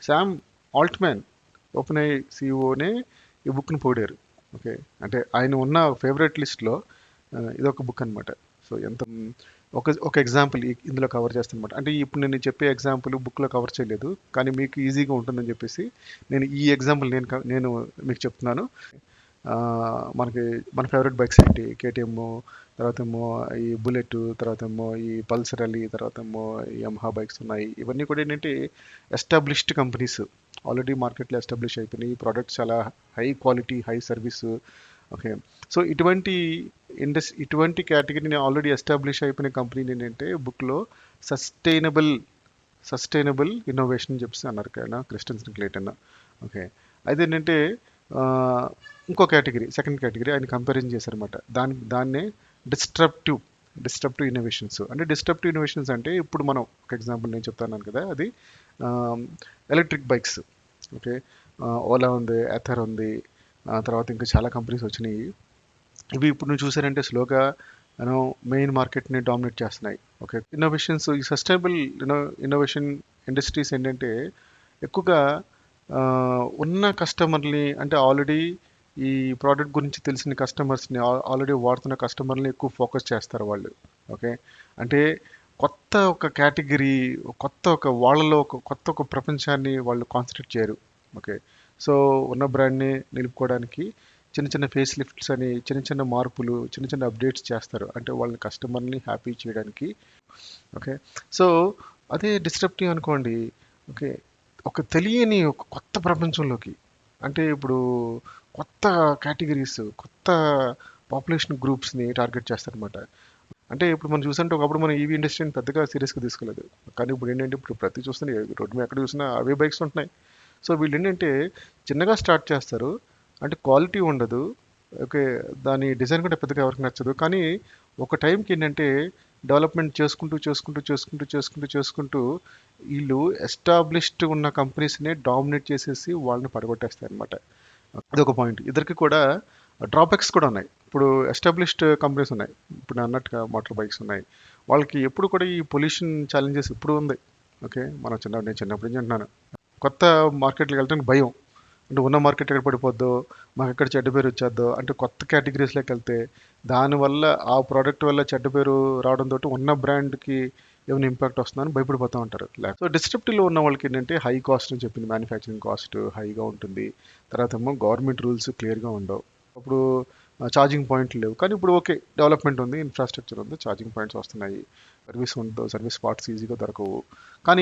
Sam ఆల్ట్మ్యాన్ open I సిఇఓనే ఈ బుక్ని పొగిడారు. ఓకే, అంటే ఆయన ఉన్న ఫేవరెట్ లిస్ట్లో ఇదొక బుక్ అనమాట. సో ఎంత ఒక ఎగ్జాంపుల్ ఇందులో కవర్ చేస్తానమాట. అంటే ఇప్పుడు నేను చెప్పే ఎగ్జాంపుల్ బుక్లో కవర్ చేయలేదు, కానీ మీకు ఈజీగా ఉంటుందని చెప్పేసి నేను ఈ ఎగ్జాంపుల్ నేను మీకు చెప్తున్నాను. మనకి మన ఫేవరెట్ బైక్స్ ఏంటి, కేటీఎం, తర్వాత ఏమో ఈ బుల్లెట్, తర్వాత ఏమో ఈ పల్సర్ అలీ, తర్వాత ఏమో ఈ యమహా బైక్స్ ఉన్నాయి. ఇవన్నీ కూడా ఏంటంటే ఎస్టాబ్లిష్డ్ కంపెనీస్, ఆల్రెడీ మార్కెట్లో ఎస్టాబ్లిష్ అయిపోయినాయి. ప్రోడక్ట్స్ చాలా high quality, high service. Okay, so ఇటువంటి కేటగిరీని ఆల్రెడీ ఎస్టాబ్లిష్ అయిపోయిన కంపెనీని ఏంటంటే బుక్లో సస్టైనబుల్ ఇన్నోవేషన్ చెప్పేసి అన్నారు కదా క్రిస్టెన్సన్ క్లేటన్. ఓకే, అయితే ఏంటంటే ఆ, ఇంకో కేటగిరీ, సెకండ్ కేటగిరీ ఆయన కంపారిజన్ చేశారనమాట. దాన్నే డిస్ట్రప్టివ్ ఇన్నోవేషన్స్. అంటే డిస్ట్రప్టివ్ ఇన్నోవేషన్స్ అంటే ఇప్పుడు మనం ఒక ఎగ్జాంపుల్ నేను చెప్తాను కదా, అది ఎలక్ట్రిక్ బైక్స్. ఓకే, ఓలా ఉంది, ఎథర్ ఉంది, తర్వాత ఇంకా చాలా కంపెనీస్ వచ్చినాయి. ఇవి ఇప్పుడు నువ్వు చూసారంటే స్లోగా మెయిన్ మార్కెట్ని డామినేట్ చేస్తున్నాయి. ఓకే, ఇన్నోవేషన్స్, ఈ సస్టైనబుల్ ఇన్నోవేషన్ ఇండస్ట్రీస్ ఏంటంటే ఎక్కువగా ఉన్న కస్టమర్ని, అంటే ఆల్రెడీ ఈ ప్రోడక్ట్ గురించి తెలిసిన కస్టమర్స్ని, ఆల్రెడీ వాడుతున్న కస్టమర్ని ఎక్కువ ఫోకస్ చేస్తారు వాళ్ళు. ఓకే, అంటే కొత్త ఒక కేటగిరీ, వాళ్ళలో కొత్త ఒక ప్రపంచాన్ని వాళ్ళు కాన్సన్ట్రేట్ చేయరు. ఓకే, సో ఉన్న బ్రాండ్ని నిలుపుకోవడానికి చిన్న చిన్న ఫేస్ లిఫ్ట్స్ అని, చిన్న చిన్న మార్పులు, చిన్న చిన్న అప్డేట్స్ చేస్తారు, అంటే వాళ్ళని కస్టమర్ని హ్యాపీ చేయడానికి. ఓకే, సో అదే డిస్ట్రప్టివ్ అనుకోండి. ఓకే, ఒక తెలియని ఒక కొత్త ప్రపంచంలోకి, అంటే ఇప్పుడు కొత్త కేటగిరీస్, కొత్త పాపులేషన్ గ్రూప్స్ని టార్గెట్ చేస్తారనమాట. అంటే ఇప్పుడు మనం చూసంటే ఒకప్పుడు మనం ఈవీ ఇండస్ట్రీని పెద్దగా సీరియస్గా తీసుకోలేదు, కానీ ఇప్పుడు ఏంటంటే ఇప్పుడు ప్రతి చూస్తున్నా రోడ్డు మీద ఎక్కడ చూసినా అవే బైక్స్ ఉంటున్నాయి. సో వీళ్ళు ఏంటంటే చిన్నగా స్టార్ట్ చేస్తారు, అంటే క్వాలిటీ ఉండదు. ఓకే, దాని డిజైన్ కూడా పెద్దగా ఎవరికి నచ్చదు, కానీ ఒక టైంకి ఏంటంటే డెవలప్మెంట్ చేసుకుంటూ వీళ్ళు ఎస్టాబ్లిష్డ్ ఉన్న కంపెనీస్ని డామినేట్ చేసేసి వాళ్ళని పడగొట్టేస్తారు అనమాట. అదొక పాయింట్. ఇద్దరికి కూడా డ్రాబ్యాక్స్ కూడా ఉన్నాయి. ఇప్పుడు ఎస్టాబ్లిష్డ్ కంపెనీస్ ఉన్నాయి, ఇప్పుడు నేను అన్నట్టుగా మోటార్ బైక్స్ ఉన్నాయి, వాళ్ళకి ఎప్పుడు కూడా ఈ పొల్యూషన్ ఛాలెంజెస్ ఇప్పుడు ఉంది. ఓకే, నేను చిన్నప్పటి నుంచి అంటున్నాను, కొత్త మార్కెట్కి వెళ్ళడానికి భయం. అంటే ఉన్న మార్కెట్ ఎక్కడ పడిపోద్దో, మాకు ఎక్కడ చెడ్డ పేరు వచ్చేద్దో, అంటే కొత్త కేటగిరీస్లోకి వెళ్తే దానివల్ల ఆ ప్రోడక్ట్ వల్ల చెడ్డ పేరు రావడంతో ఉన్న బ్రాండ్కి ఏమైనా ఇంపాక్ట్ వస్తుందని భయపడిపోతూ ఉంటారు. సో డిస్ట్రిప్టివ్లో ఉన్న వాళ్ళకి ఏంటంటే హై కాస్ట్ అని చెప్పింది, మ్యానుఫ్యాక్చరింగ్ కాస్ట్ హైగా ఉంటుంది, తర్వాత ఏమో గవర్నమెంట్ రూల్స్ క్లియర్గా ఉండవు. అప్పుడు ఛార్జింగ్ పాయింట్లు లేవు, కానీ ఇప్పుడు ఓకే డెవలప్మెంట్ ఉంది, ఇన్ఫ్రాస్ట్రక్చర్ ఉంది, ఛార్జింగ్ పాయింట్స్ వస్తున్నాయి, సర్వీస్ ఉండదు, సర్వీస్ స్పాట్స్ ఈజీగా దొరకవు. కానీ